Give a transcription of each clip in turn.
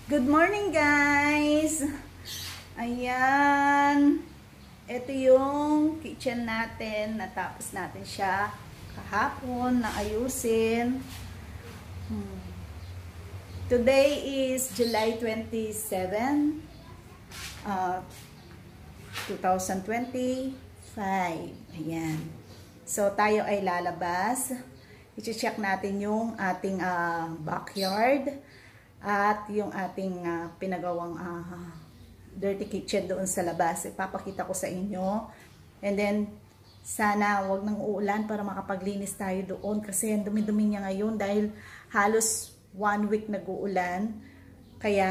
Good morning guys! Ayan. Ito yung kitchen natin. Natapos natin siya kahapon na ayusin. Today is July 27, 2025. Ayan. So tayo ay lalabas. I-check natin yung ating backyard. At yung ating pinagawang dirty kitchen doon sa labas. Ipapakita ko sa inyo. And then, sana wag nang uulan para makapaglinis tayo doon. Kasi ang dumi-dumi niya ngayon dahil halos 1 week nag-uulan. Kaya,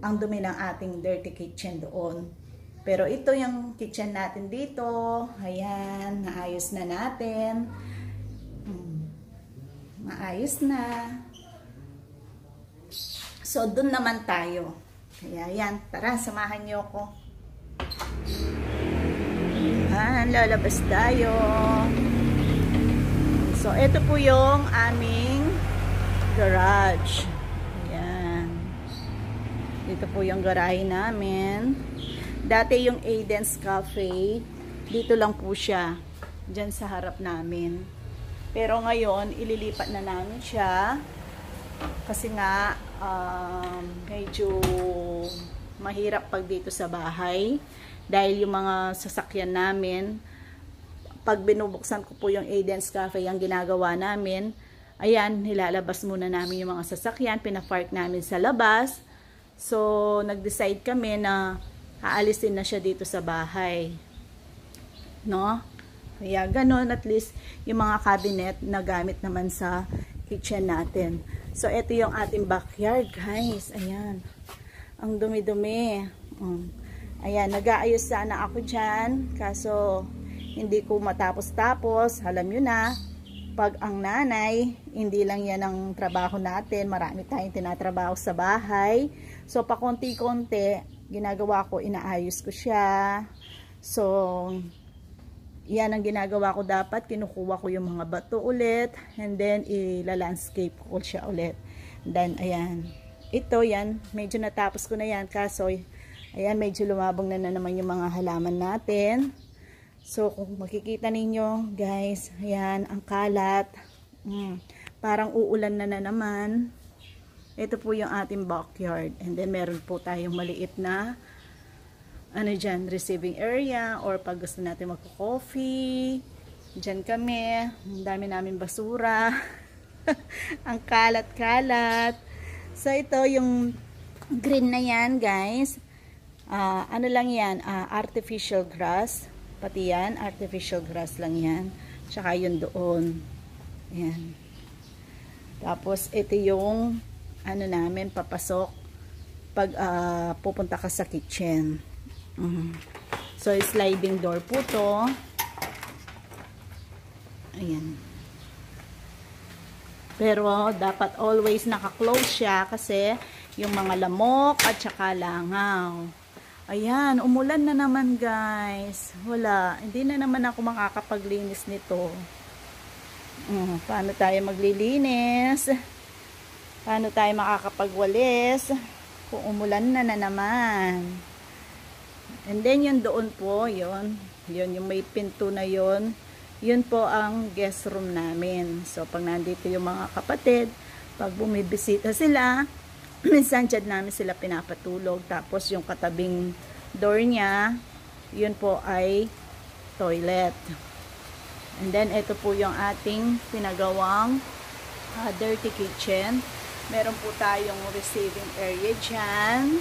ang dumi ng ating dirty kitchen doon. Pero ito yung kitchen natin dito. Ayan, naayos na natin. Maayos na. So, dun naman tayo. Kaya, yan. Tara, samahan niyo ako. Lalabas tayo. So, ito po yung aming garage. Ayan. Dito po yung garahe namin. Dati yung Aiden's Cafe. Dito lang po siya. Diyan sa harap namin. Pero ngayon, ililipat na namin siya. Kasi nga, medyo mahirap pag dito sa bahay. Dahil yung mga sasakyan namin, pag binubuksan ko po yung Aiden's Cafe, ang ginagawa namin, ayan, nilalabas muna namin yung mga sasakyan, pinapark namin sa labas. So, nag-decide kami na aalisin na siya dito sa bahay. No? Kaya ganun, at least, yung mga cabinet na gamit naman sa kitchen natin. So, ito yung ating backyard, guys. Ayan. Ang dumi-dumi. Ayan, nag-aayos sana ako dyan. Kaso, hindi ko matapos-tapos. Alam nyo na, pag ang nanay, hindi lang yan ang trabaho natin. Marami tayong tinatrabaho sa bahay. So, pakonti-konti, ginagawa ko, inaayos ko siya. So, yan ang ginagawa ko dapat. Kinukuha ko yung mga bato ulit. And then, ila-landscape ko siya ulit. And then, ayan. Ito, yan. Medyo natapos ko na yan. Kaso, ayan, medyo lumabong na naman yung mga halaman natin. So, kung makikita ninyo, guys, ayan, ang kalat. Parang uulan na naman. Ito po yung ating backyard. And then, meron po tayong maliit na ano dyan, receiving area, or pag gusto natin magko-coffee, dyan kami, ang dami namin basura, ang kalat-kalat. So, ito yung green na yan, guys. Ano lang yan, artificial grass, pati yan, artificial grass lang yan, tsaka yun doon. Ayan. Tapos, ito yung, ano namin, papasok, pag pupunta ka sa kitchen. So, sliding door po to. Ayan. Pero, dapat always naka-close siya kasi yung mga lamok at saka langaw. Ayan, umulan na naman, guys. Wala. Hindi na naman ako makakapaglinis nito. Paano tayo maglilinis? Paano tayo makakapagwalis? Kung umulan na naman. And then, yun doon po, yun yung may pinto na yun po ang guest room namin. So, pag nandito yung mga kapatid, pag bumibisita sila, minsan dyan namin sila pinapatulog. Tapos, yung katabing door niya, yun po ay toilet. And then, ito po yung ating pinagawang dirty kitchen. Meron po tayong receiving area dyan.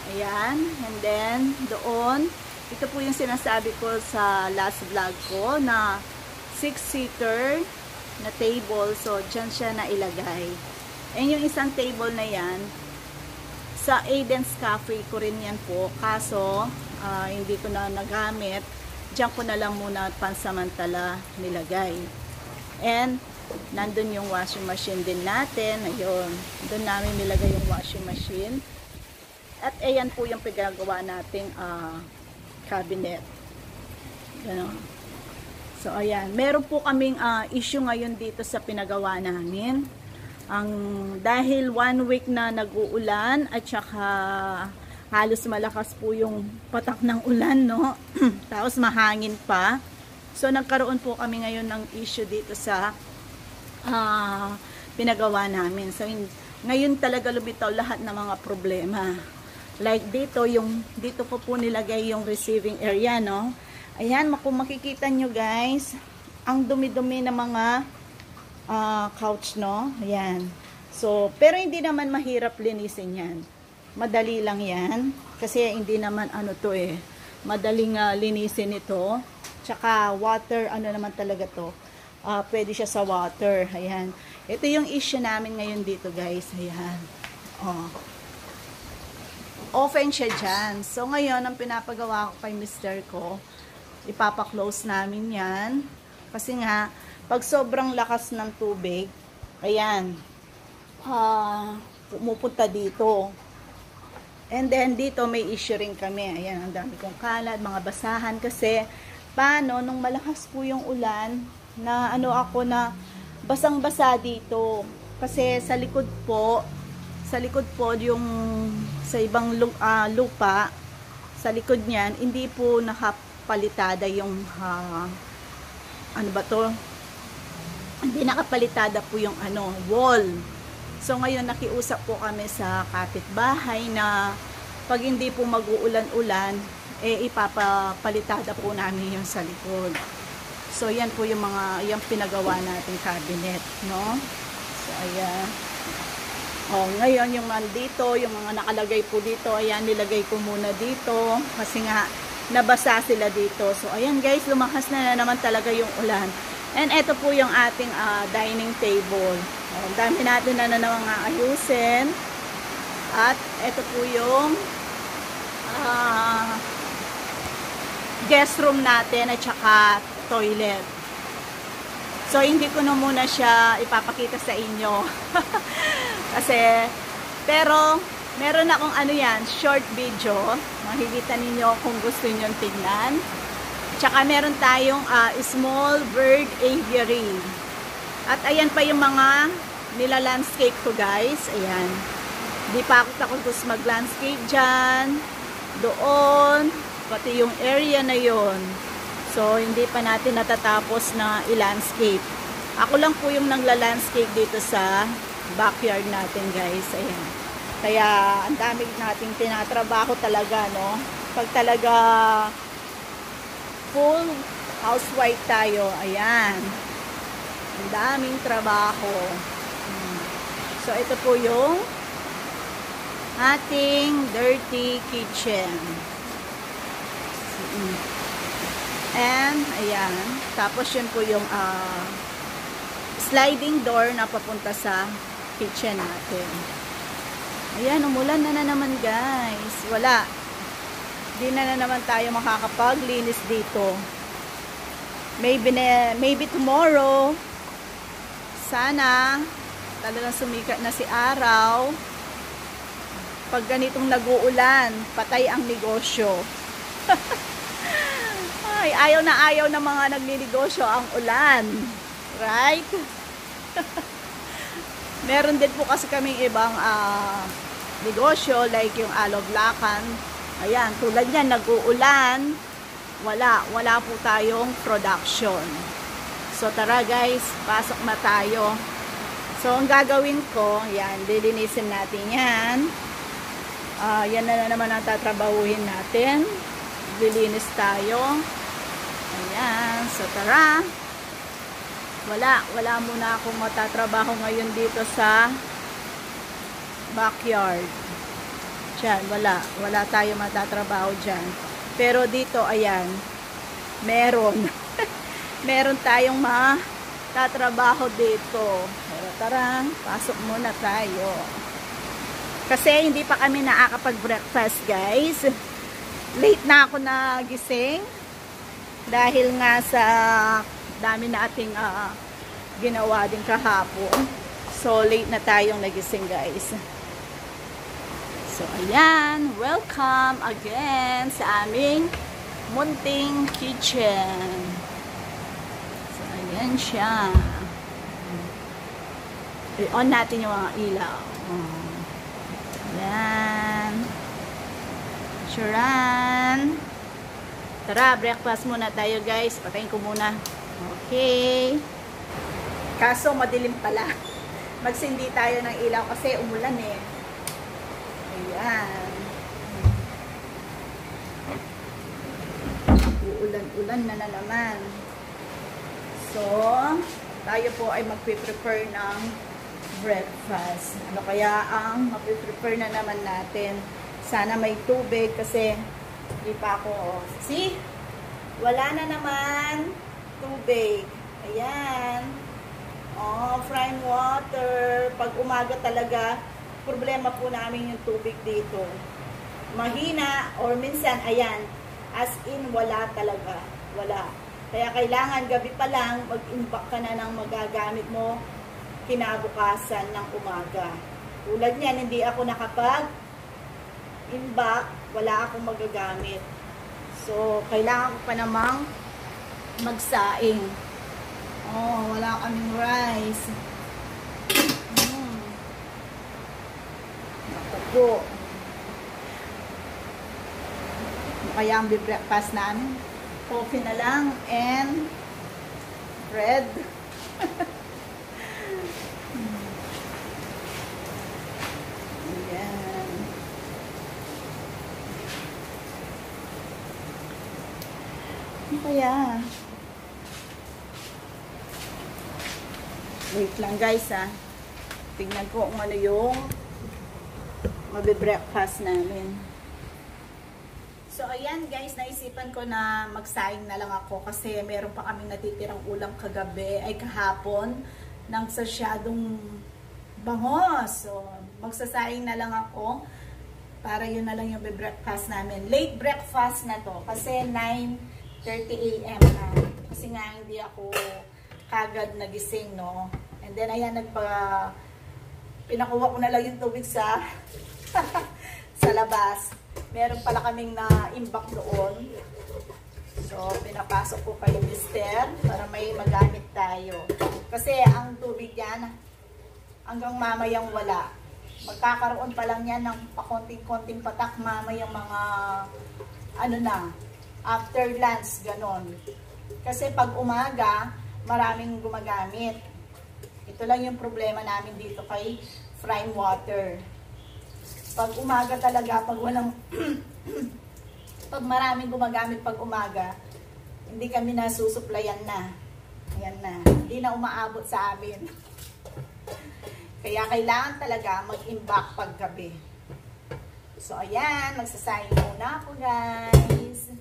Ayan, and then doon, ito po yung sinasabi ko sa last vlog ko na 6-seater na table. So, dyan siya nailagay. And yung isang table na yan, sa Aiden's Cafe ko rin yan po. Kaso, hindi ko na nagamit. Diyan ko na lang muna pansamantala nilagay. And, nandun yung washing machine din natin. Ayun, doon namin nilagay yung washing machine. At ayan po yung pinagawa nating cabinet. Ganon. So, ayan. Meron po kaming issue ngayon dito sa pinagawa namin. Dahil 1 week na nag-uulan at saka halos malakas po yung patak ng ulan, no? Tapos mahangin pa. So nagkaroon po kami ngayon ng issue dito sa pinagawa namin. So ngayon talaga lumitaw lahat ng mga problema. Like dito ko po nilagay yung receiving area, no? Ayan, kung makikita nyo guys, ang dumi-dumi ng mga couch, no? Ayan. So, pero hindi naman mahirap linisin yan. Madali lang yan. Kasi hindi naman to madaling linisin ito. Tsaka water, naman talaga to. Pwede siya sa water. Ayan. Ito yung issue namin ngayon dito guys. Ayan. Open siya dyan. So, ngayon, ang pinapagawa ko kay mister ko, ipapa-close namin yan. Kasi nga, pag sobrang lakas ng tubig, ayan, pumupunta dito. And then, dito may issue rin kami. Ayan, ang dami kong kalat, mga basahan. Kasi, paano, nung malakas po yung ulan, na ako na basang-basa dito. Kasi sa likod po yung sa ibang lupa, sa likod niyan, hindi po nakapalitada yung hindi nakapalitada po yung wall. So ngayon nakiusap po kami sa kapitbahay na pag hindi po mag-uulan-ulan, ipapapalitada po namin yung sa likod. So yan po yung yung pinagawa nating cabinet, no? So ayan. Ngayon yung dito, yung mga nakalagay po dito, ayan, nilagay ko muna dito kasi nga nabasa sila dito. So ayan guys, lumakas na naman talaga yung ulan. And ito po yung ating dining table. Ang dami natin na naman ayusin. At ito po yung guest room natin at saka toilet. So hindi ko na muna siya ipapakita sa inyo. Kasi, pero meron akong short video. Makikita ninyo kung gusto niyo tingnan. Tsaka meron tayong small bird aviary. At ayan pa yung mga nila-landscape ko guys. Ayan. Di pa ako tapos mag-landscape dyan. Doon. Pati yung area na yon. So, hindi pa natin natatapos na i-landscape. Ako lang po yung nagla-landscape dito sa backyard natin guys. Ayan. Kaya, ang dami nating tinatrabaho talaga, no? Pag talaga full housewife tayo, ayan. Ang daming trabaho. So, ito po yung ating dirty kitchen. And, ayan. Tapos, yun po yung sliding door na papunta sa kitchen natin. Ayan, umulan na naman guys. Wala. Di na naman tayo makakapaglinis dito. Maybe tomorrow. Sana talagang sumikat na si araw. Pag ganitong nag-uulan, patay ang negosyo. Ay, ayaw na mga nagninegosyo ang ulan. Right? Meron din po kasi kaming ibang negosyo like yung aloblakan. Ayan, tulad yan, nag-uulan. Wala po tayong production. So tara guys, pasok na tayo. So ang gagawin ko, yan, lilinisin natin yan. Yan na naman ang tatrabahuhin natin. Lilinis tayo. Ayan, so tara. Wala muna akong matatrabaho ngayon dito sa backyard. Diyan, wala tayo matatrabaho dyan. Pero dito, ayan, meron. Meron tayong matatrabaho dito. Pero tara, pasok muna tayo. Kasi hindi pa kami nakakapag-breakfast, guys. Late na ako nagising. Dahil nga sa dami nating ginawa din kahapon. So, late na tayong nagising, guys. So, ayan. Welcome again sa aming munting kitchen. So, ayan siya. I-on natin yung mga ilaw. Yan. Charan. Tara, breakfast muna tayo guys. Patayin ko muna. Okay. Kaso madilim pala. Magsindi tayo ng ilaw kasi umulan eh. Ayan. Uulan-ulan na naman. So, tayo po ay magpe-prepare ng breakfast. Ano kaya ang magpe-prepare na naman natin? Sana may tubig kasi hindi pa ako. See? Wala na naman tubig. Ayan. Oh, frying water. Pag umaga talaga, problema po namin yung tubig dito. Mahina or minsan, ayan, as in wala talaga. Wala. Kaya kailangan gabi pa lang, mag-imbak ka na ng magagamit mo kinabukasan ng umaga. Tulad niyan, hindi ako nakapag-imbak, wala akong magagamit. So, kailangan ko pa namang magsaing. Oh, wala kaming rice. Ako po. Kaya ang breakfast namin, coffee na lang and bread. Ayan. Kaya wait lang guys ha. Tignan ko kung ano yung mabe-breakfast namin. So, ayan guys, naisipan ko na magsaing na lang ako kasi meron pa kaming natitirang ulam kagabi, ay kahapon, ng sasyadong bangos. So, magsasaing na lang ako para yun na lang yung breakfast namin. Late breakfast na to kasi 9:30 AM na. Kasi nga hindi ako kagad nagising, no? And then, ayan, pinakuha ko na lang yung tubig sa sa labas. Meron pala kaming na-imbak doon. So, pinapasok ko kay Mister para may magamit tayo. Kasi ang tubig yan, hanggang mamayang wala. Magkakaroon pa lang yan ng pakonting-konting patak mamayang mga, ano na, after lunch, ganon. Kasi pag umaga, maraming gumagamit. Ito lang yung problema namin dito kay frying water. Pag umaga talaga, pag walang pag maraming gumagamit pag umaga, hindi kami nasusuplayan na. Ayan na. Hindi na umaabot sa amin. Kaya kailangan talaga mag-imbak pag gabi. So, ayan. Magsasayin muna ako, guys.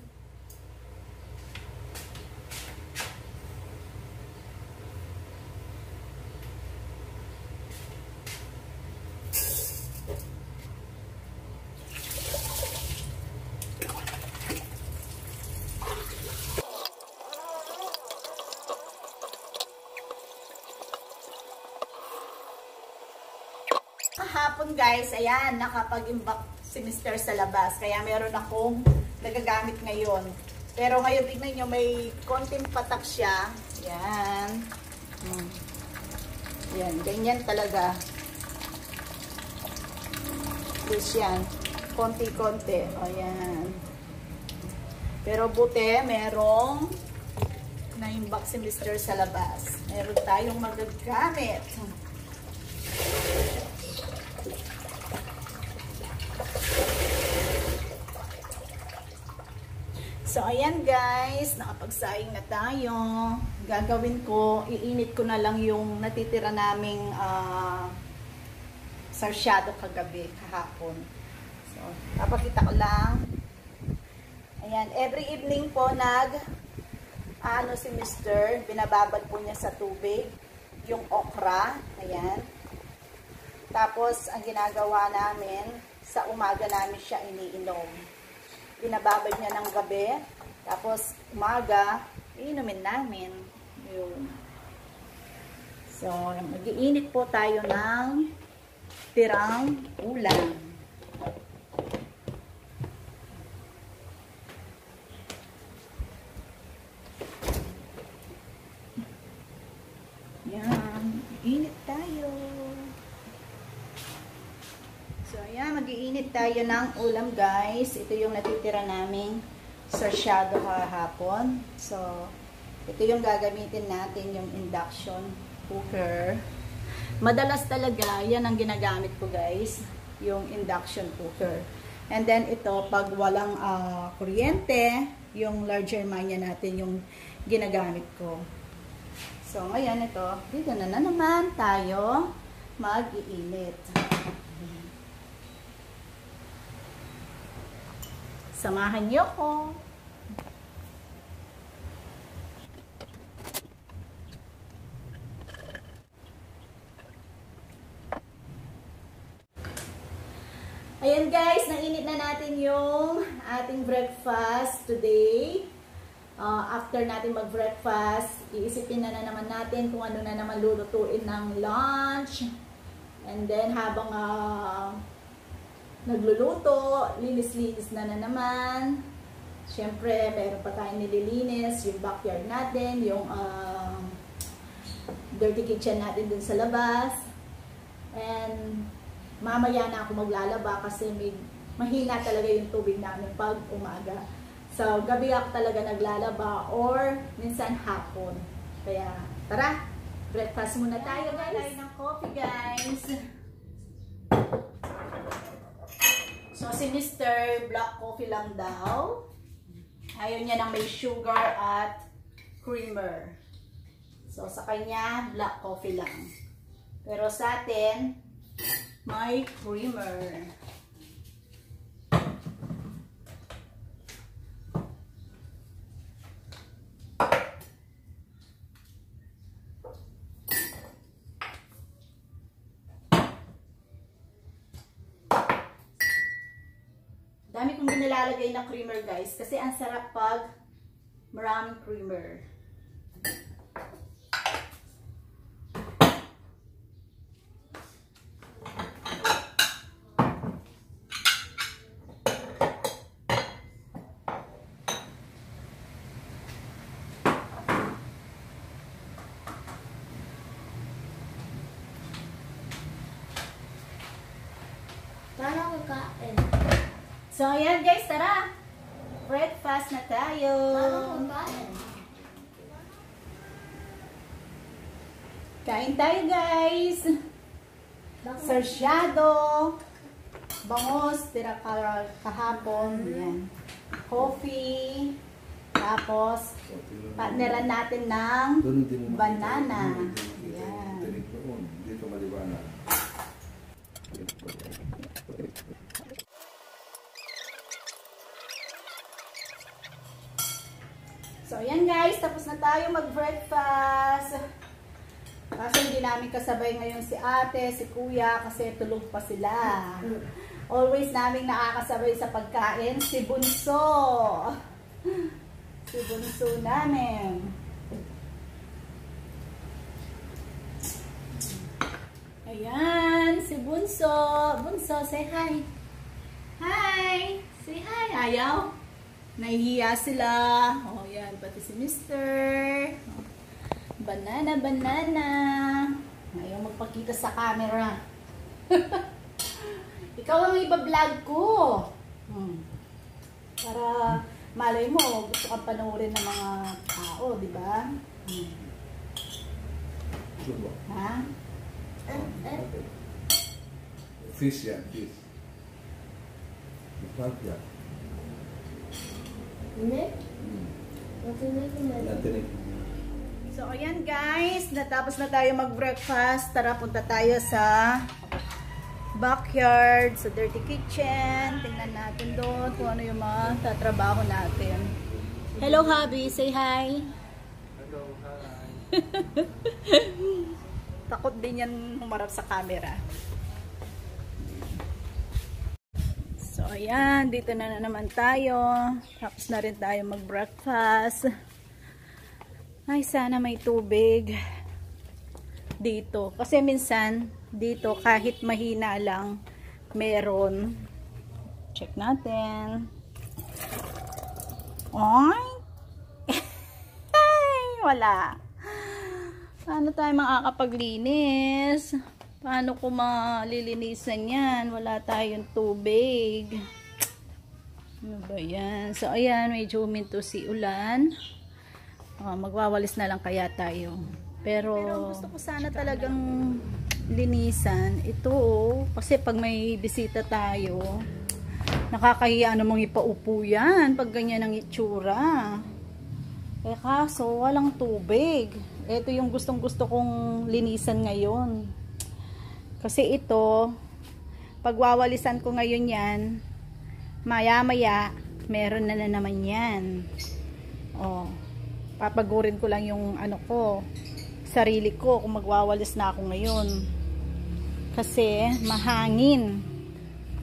Kahapon guys, ayan, nakapag-imbak si Mr. sa labas. Kaya meron akong nagagamit ngayon. Pero ngayon, tignan nyo, may konting patak siya. Ayan. Ayan, ganyan talaga. Please yan. Konti-konti. Ayan. Pero buti, merong na-imbak si Mr. sa labas. Meron tayong magagamit. So, ayan guys, nakapagsaing na tayo. Gagawin ko, iinit ko na lang yung natitira naming sarsyado kagabi, kahapon. So, papakita ko lang. Ayan, every evening po si Mr. Binababad po niya sa tubig yung okra. Ayan. Tapos, ang ginagawa namin, sa umaga namin siya iniinom. Binababad niya ng gabi, tapos umaga, iinumin namin. Yun. So, mag-iinit po tayo ng tirang ulam. Yan, init tayo. So, ayan, mag-iinit tayo ng ulam, guys. Ito yung natitira naming sarsyado kahapon. So, ito yung gagamitin natin, yung induction cooker. Madalas talaga, yan ang ginagamit ko, guys. Yung induction cooker. And then, ito, pag walang kuryente, yung larger mania natin yung ginagamit ko. So, ngayon ito, dito na naman tayo mag-iinit. Samahan niyo ko. Ayan guys, nainit na natin yung ating breakfast today. After natin mag-breakfast, iisipin na naman natin kung ano na naman lulutuin ng lunch. And then habang nagluluto, linis-linis na naman. Siyempre, meron pa tayong nililinis, yung backyard natin, yung dirty kitchen natin dun sa labas. And mamaya na ako maglalaba kasi mahina talaga yung tubig namin pag umaga. So, gabi ako talaga naglalaba or minsan hapon. Kaya, tara! Breakfast muna tayo, guys. Tayo ng coffee, guys. So, si Mr. Black coffee lang daw. Ayaw niya ng may sugar at creamer. So, sa kanya, black coffee lang. Pero sa atin, may creamer. Dami kong nilalagay na creamer, guys. Kasi ang sarap pag maraming creamer. Paano kakain? So, ayan guys, tara! Breakfast na tayo! Paano kakain? Kain tayo guys! Sarsyado! Bangos, tira kahapon. Yan. Coffee. Tapos, partneran natin ng banana. Yan. Dito maliwanag. So, ayan guys, tapos na tayo mag-breakfast. Kasi hindi namin kasabay ngayon si ate, si kuya, kasi tulog pa sila. Always namin nakakasabay sa pagkain, si Bunso. Si Bunso namin. Ayan, si Bunso. Bunso, say hi. Hi! Say hi. Ayaw? Nahihiya sila. Oh, yan. Pati si Mr. Banana, banana. Ayaw magpakita sa camera. Ikaw ang iba-vlog ko. Para malay mo, gusto kang panoorin ng mga tao, di ba? Ha? Fish yan, fish. Masarap yan. Hindi? Natinig. So, ayan guys. Natapos na tayo mag-breakfast. Tara, punta tayo sa backyard, sa dirty kitchen. Tingnan natin doon kung ano yung mga tatrabaho natin. Hello, hubby. Say hi. Hello, hi. Takot din yan humarap sa camera. So, ayan. Dito na naman tayo. Tapos na rin tayo mag-breakfast. Ay, sana may tubig dito. Kasi minsan, dito kahit mahina lang, meron. Check natin. Ay! Ay, wala. Paano tayo makakapaglinis? Paano ko malilinisan yan? Wala tayong tubig. Ano ba yan? So, ayan, medyo huminto si ulan. Magwawalis na lang kaya tayo. Pero gusto ko sana talagang linisan. Ito, kasi pag may bisita tayo, nakakahiya namang ipaupo yan pag ganyan ang itsura. Eh kaso, walang tubig. Ito yung gustong-gusto kong linisan ngayon. Kasi ito, pagwawalisan ko ngayon yan, maya-maya, meron na naman yan. O, papagurin ko lang yung ano ko, sarili ko kung magwawalis na ako ngayon. Kasi, mahangin.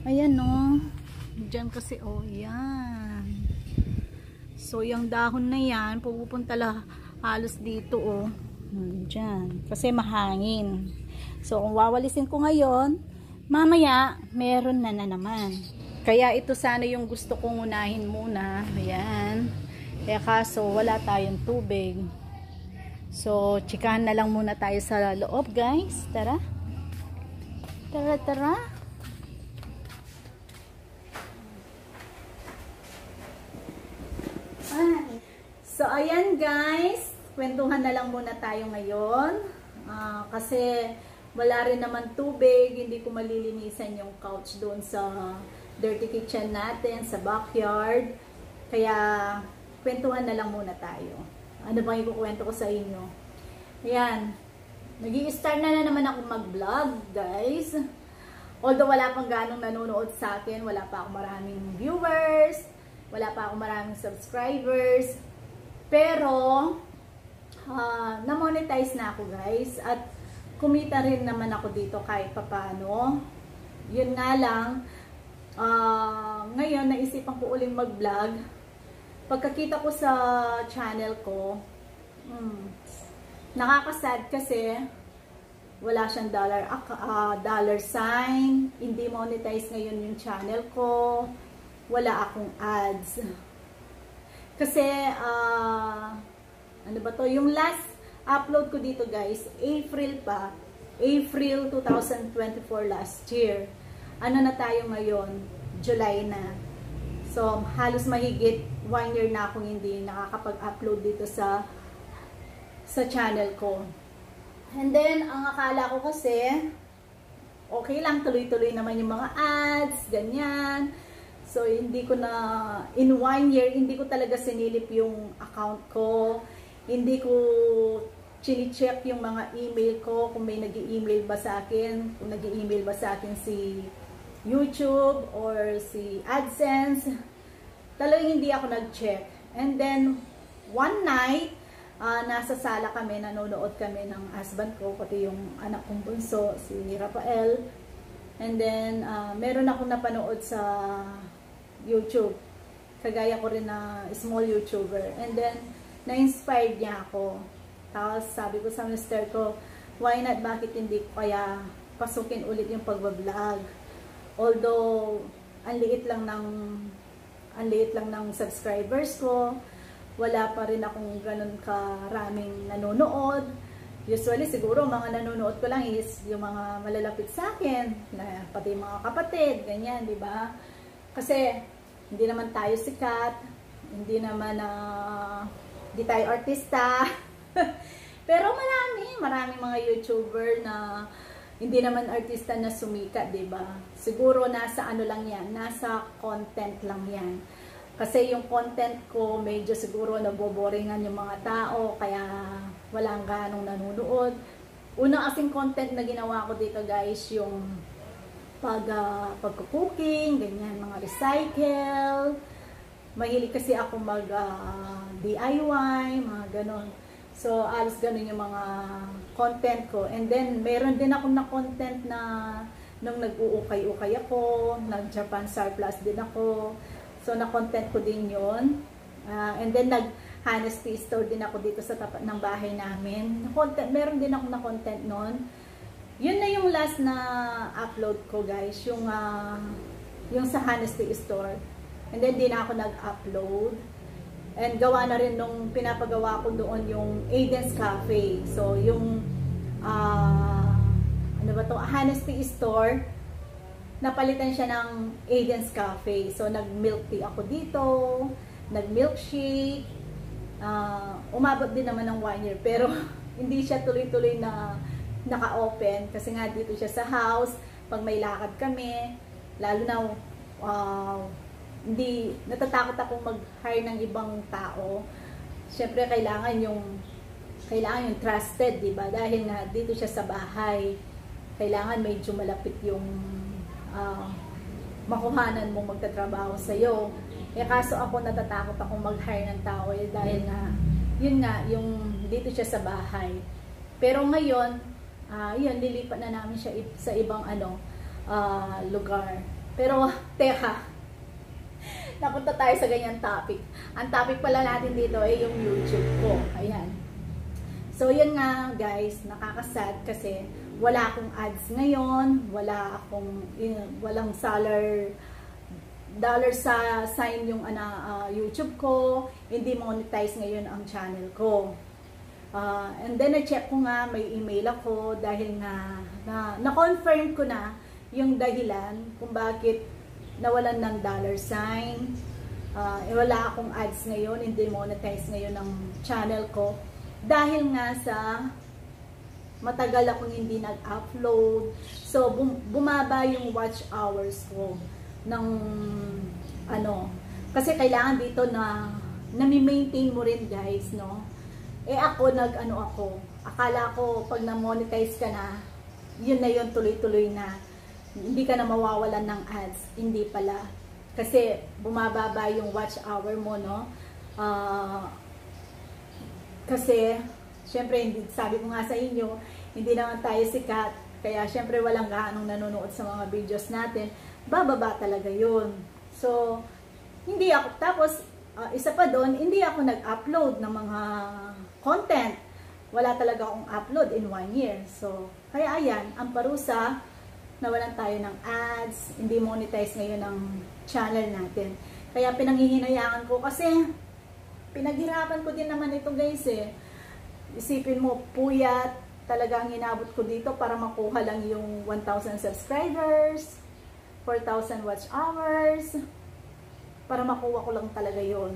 Ayan o. Diyan kasi, oh, yan. So, yung dahon na yan, pupunta halos dito, oh. Diyan. Kasi mahangin. So, kung wawalisin ko ngayon, mamaya, meron na naman. Kaya ito sana yung gusto kong unahin muna. Ayan. Kaya kaso, wala tayong tubig. So, chikahan na lang muna tayo sa loob, guys. Tara. Tara, tara. So, ayan guys. Kwentuhan na lang muna tayo ngayon. Kasi, wala rin naman tubig. Hindi ko malilinisan yung couch doon sa dirty kitchen natin, sa backyard. Kaya, kwentuhan na lang muna tayo. Ano bang ikukwento ko sa inyo? Ayan. Nag-i-start na naman ako mag-vlog, guys. Although wala pang ganong nanonood sa akin, wala pa akong maraming viewers, wala pa akong maraming subscribers. Pero, na-monetize na ako, guys. At kumita rin naman ako dito kahit papano. Yun nga lang, ngayon, naisipan ko uling mag-vlog. Pagkakita ko sa channel ko, nakakasad kasi wala siyang dollar sign, hindi monetize ngayon yung channel ko, wala akong ads. Kasi, ano ba to? Yung last upload ko dito guys, April 2024 last year. Ano na tayo ngayon? July na. So, halos mahigit 1 year na akong hindi nakakapag-upload dito sa channel ko. And then, ang akala ko kasi, okay lang, tuloy-tuloy naman yung mga ads, ganyan. So, hindi ko na, in 1 year, hindi ko talaga sinilip yung account ko. Hindi ko chini-check yung mga email ko, kung may nag-i-email ba sa akin, kung nag-i-email ba sa akin si YouTube or si AdSense. Talagang hindi ako nag-check. And then, one night, nasa sala kami, nanonood kami ng husband ko, pati yung anak kong bunso, si Rafael. And then, meron akong napanood sa YouTube. Kagaya ko rin na small YouTuber. And then, na-inspired niya ako. Tapos, sabi ko sa mister ko, why not, bakit hindi ko kaya pasukin ulit yung pagbablog? Although, ang liit lang ng subscribers ko, wala pa rin akong ganun karaming nanonood. Usually, siguro, mga nanonood ko lang is yung mga malalapit sa akin, pati mga kapatid, ganyan, di ba? Kasi, hindi naman tayo sikat, hindi naman, hindi tayo artista. Pero maraming mga YouTuber na hindi naman artista na sumikat, diba? Siguro nasa ano lang yan, nasa content lang yan. Kasi yung content ko, medyo siguro naboboringan yung mga tao, kaya walang ganong nanonood. Unang kasing content na ginawa ko dito guys, yung pagko-cooking, ganyan, mga recycle. Mahilig kasi ako mag DIY, mga ganon. So, alos ganun yung mga content ko. And then, meron din ako na content na nung nag-uukay-ukay ako, nag-Japan surplus din ako. So, na-content ko din yun. And then, nag-honesty store din ako dito sa tapat ng bahay namin. Meron din ako na content nun. Yun na yung last na upload ko, guys. Yung sa honesty store. And then, di na ako nag-upload. And gawa na rin nung pinapagawa ko doon yung Aiden's Cafe. So, yung ano ba to, Honesty Store. Napalitan siya ng Aiden's Cafe. So, nag-milk tea ako dito, nag-milkshake. Umabot din naman ng 1 year. Pero, hindi siya tuloy-tuloy na naka-open. Kasi nga, dito siya sa house. Pag may lakad kami, lalo na, hindi, natatakot akong mag-hire ng ibang tao. Siyempre, kailangan yung trusted, diba? Dahil nga, dito siya sa bahay. Kailangan medyo malapit yung makuhanan mo magtatrabaho sa'yo. Kaso ako natatakot akong mag-hire ng tao dahil nga, yun nga, yung dito siya sa bahay. Pero ngayon, yun, lilipat na namin siya sa ibang lugar. Pero, teka, napunta tayo sa ganyan topic. Ang topic pala natin dito ay yung YouTube ko. Ayan. So, yun nga, guys, nakakasad kasi wala akong ads ngayon, walang dollar sa sign yung YouTube ko, hindi monetize ngayon ang channel ko. And then na-check ko nga, may email ako dahil nga na-confirm ko na yung dahilan kung bakit nawalan ng dollar sign. Wala akong ads ngayon, hindi monetize ngayon ang channel ko dahil nga sa matagal akong hindi nag-upload. So, bumaba yung watch hours ko ng kasi kailangan dito na nami-maintain mo rin, guys, no? Ako, akala ko pag na-monetize ka na, yun na yun, tuloy-tuloy na. Hindi ka na mawawalan ng ads. Hindi pala. Kasi bumababa yung watch hour mo, no? Kasi, syempre, sabi ko nga sa inyo, hindi naman tayo sikat. Kaya, syempre, walang gaanong nanonood sa mga videos natin. Bababa talaga yun. So, hindi ako, tapos, isa pa doon, hindi ako nag-upload ng mga content. Wala talaga akong upload in 1 year. So, kaya ayan, ang parusa, nawalan tayo ng ads, hindi monetize ngayon ang channel natin. Kaya pinanghihinayaan ko kasi pinaghirapan ko din naman ito, guys, eh. Isipin mo, puyat, talagang inabot ko dito para makuha lang yung 1,000 subscribers, 4,000 watch hours, para makuha ko lang talaga yun.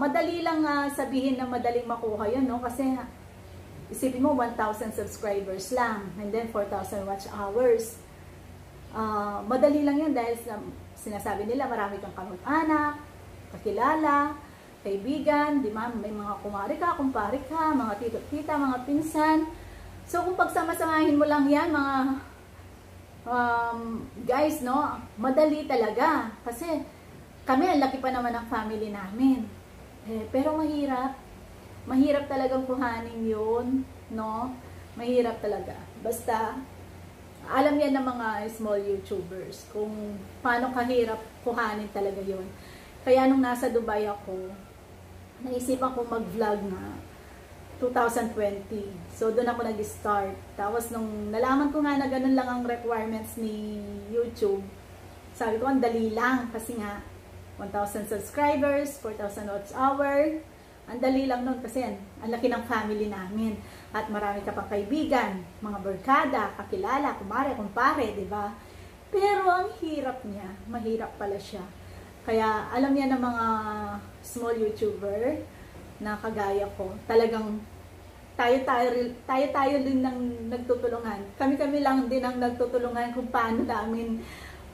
Madali lang sabihin na madaling makuha yun, no? Kasi isipin mo, 1,000 subscribers lang, and then 4,000 watch hours. Madali lang yun dahil sinasabi nila marami kang kamag-anak, kakilala, kaibigan, di ba? May mga kumari ka, kumpare ka, mga tito-tita, mga pinsan. So, kung pagsama-samahin mo lang yan, mga guys, no? Madali talaga. Kasi, kami, ang laki pa naman ng family namin. Pero mahirap. Mahirap talagang kuhanin yun, no? Mahirap talaga. Basta, alam yan ng mga small YouTubers kung paano kahirap kuhanin talaga yun. Kaya nung nasa Dubai ako, naisipan ko mag-vlog na 2020. So, doon ako nag-start. Tapos, nung nalaman ko nga na ganun lang ang requirements ni YouTube, sabi ko, ang dali lang. Kasi nga, 1,000 subscribers, 4,000 watch hour. Ang dali lang nun kasi ang laki ng family namin. At marami ka pang kaibigan, mga barkada, kakilala, kumare, kumpare, di ba? Pero ang hirap niya, mahirap pala siya. Kaya alam niya ng mga small YouTuber na kagaya ko, talagang tayo din nang nagtutulungan. Kami lang din ang nagtutulungan kung paano namin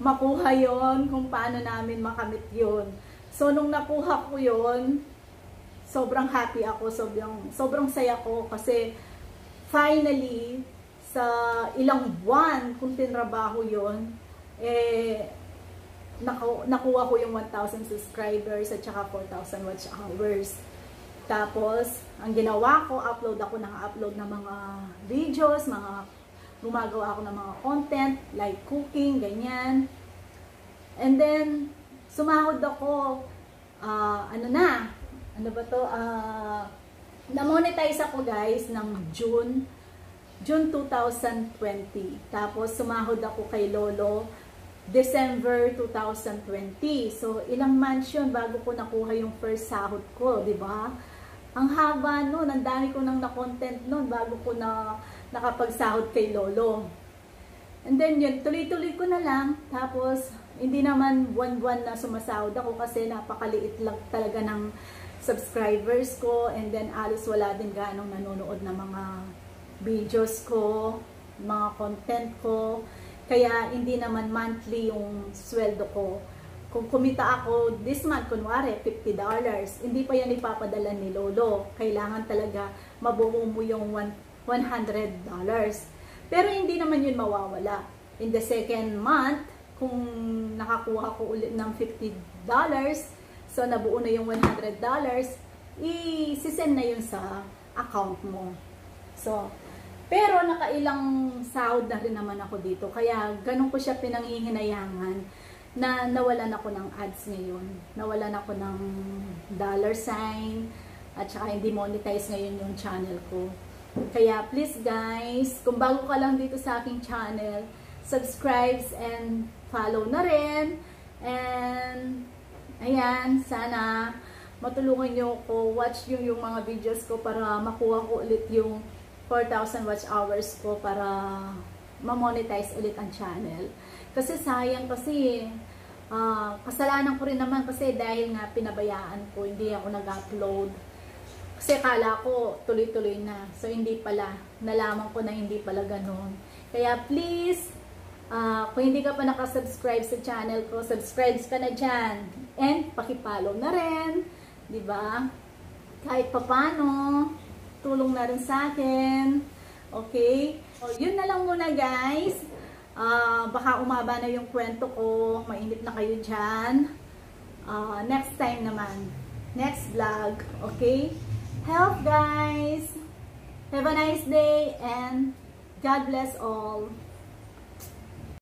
makuha yon, kung paano namin makamit yon. So, nung nakuha ko yon, sobrang happy ako, sobrang saya ko kasi finally, sa ilang buwan kung tinrabaho yon, nakuha ko yung 1,000 subscribers at saka 4,000 watch hours. Tapos, ang ginawa ko, upload ng mga videos, gumagawa ako ng mga content, like cooking, ganyan. And then, sumahod ako, na-monetize ako, guys, ng June 2020. Tapos, sumahod ako kay Lolo, December 2020. So, ilang months yun bago ko nakuha yung first sahod ko, di ba? Ang haba nun, ang dami ko nang na-content nun bago ko nakapagsahod kay Lolo. And then yun, tuloy-tuloy ko na lang. Tapos, hindi naman buwan-buwan na sumasahod ako kasi napakaliit lang talaga ng subscribers ko. And then, alos wala din ganong nanonood na mga videos ko, mga content ko. Kaya, hindi naman monthly yung sweldo ko. Kung kumita ako this month, kunwari, $50, hindi pa yan ipapadala ni Lolo. Kailangan talaga mabuo mo yung $100. Pero hindi naman yun mawawala. In the second month, kung nakakuha ko ulit ng $50, so nabuo na yung $100, i-send na yun sa account mo. So, pero nakailang sahod na rin naman ako dito. Kaya ganun ko siya pinanghihinayangan na nawalan ako ng ads ngayon. Nawalan ako ng $sign at saka hindi monetize ngayon yung channel ko. Kaya please guys, kung bago ka lang dito sa aking channel, subscribe and follow na rin. And ayan, sana matulungan nyo ko, watch nyo yung mga videos ko para makuha ko ulit yung 4,000 watch hours ko para ma-monetize ulit ang channel. Kasi sayang kasi, kasalanan ko rin naman kasi dahil nga pinabayaan ko, hindi ako nag-upload. Kasi kala ko tuloy-tuloy na. So, hindi pala. Nalaman ko na hindi pala ganun. Kaya please, kung hindi ka pa nakasubscribe sa channel ko, subscribe ka na dyan. And, pakipollow na rin. Diba? Kahit papano, tulong na rin sa akin. Okay? So, yun na lang muna guys. Baka umaba na yung kwento ko. Mainit na kayo dyan. Next time naman. Next vlog. Okay? Health guys. Have a nice day and God bless all.